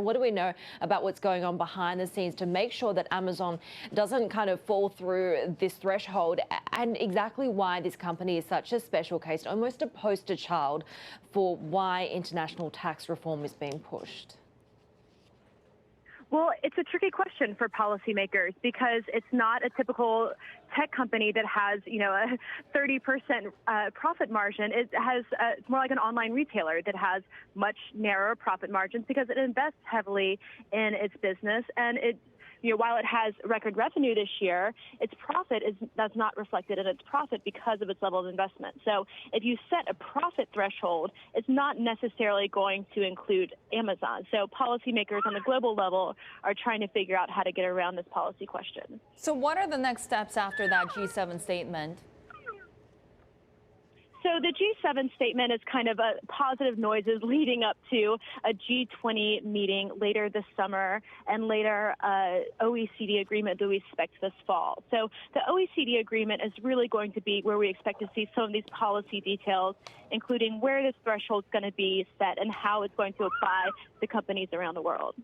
What do we know about what's going on behind the scenes to make sure that Amazon doesn't kind of fall through this threshold, and exactly why this company is such a special case, almost a poster child for why international tax reform is being pushed? Well, it's a tricky question for policymakers because it's not a typical tech company that has, a 30% profit margin. It's more like an online retailer that has much narrower profit margins because it invests heavily in its business, and while it has record revenue this year, its profit that's not reflected in its profit because of its level of investment. So if you set a profit threshold, it's not necessarily going to include Amazon. So policymakers on the global level are trying to figure out how to get around this policy question. So what are the next steps after that G7 statement? So the G7 statement is kind of a positive noises leading up to a G20 meeting later this summer and later OECD agreement that we expect this fall. So the OECD agreement is really going to be where we expect to see some of these policy details, including where this threshold is going to be set and how it's going to apply to companies around the world.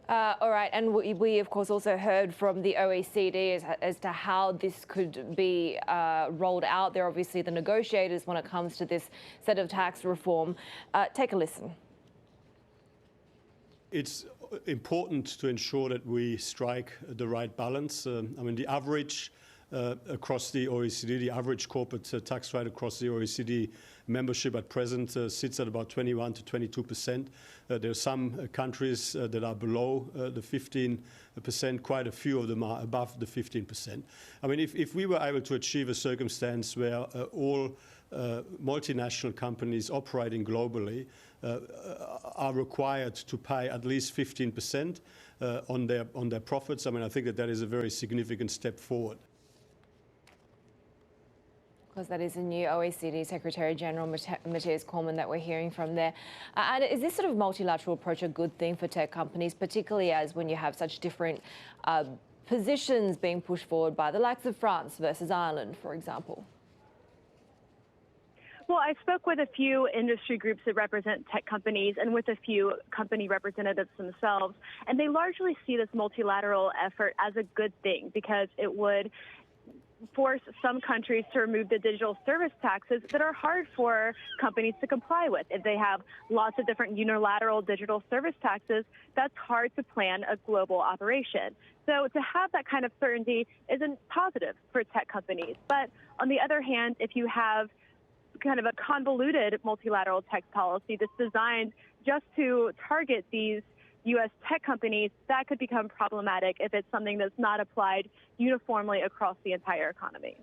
All right, and we of course also heard from the OECD as to how this could be rolled out. They're obviously the negotiators when it comes to this set of tax reform. Take a listen. It's important to ensure that we strike the right balance. The average across the OECD, the average corporate tax rate across the OECD membership at present sits at about 21 to 22%. There are some countries that are below the 15%. Quite a few of them are above the 15%. If we were able to achieve a circumstance where all multinational companies operating globally are required to pay at least 15% on their profits, I think that is a very significant step forward. Because that is the new OECD Secretary General, Matthias Cormann, that we're hearing from there. And is this sort of multilateral approach a good thing for tech companies, particularly as when you have such different positions being pushed forward by the likes of France versus Ireland, for example? Well, I spoke with a few industry groups that represent tech companies and with a few company representatives themselves, and they largely see this multilateral effort as a good thing because it would force some countries to remove the digital service taxes that are hard for companies to comply with. If they have lots of different unilateral digital service taxes, that's hard to plan a global operation. So to have that kind of certainty isn't positive for tech companies. But on the other hand, if you have kind of a convoluted multilateral tax policy that's designed just to target these U.S. tech companies, that could become problematic if it's something that's not applied uniformly across the entire economy.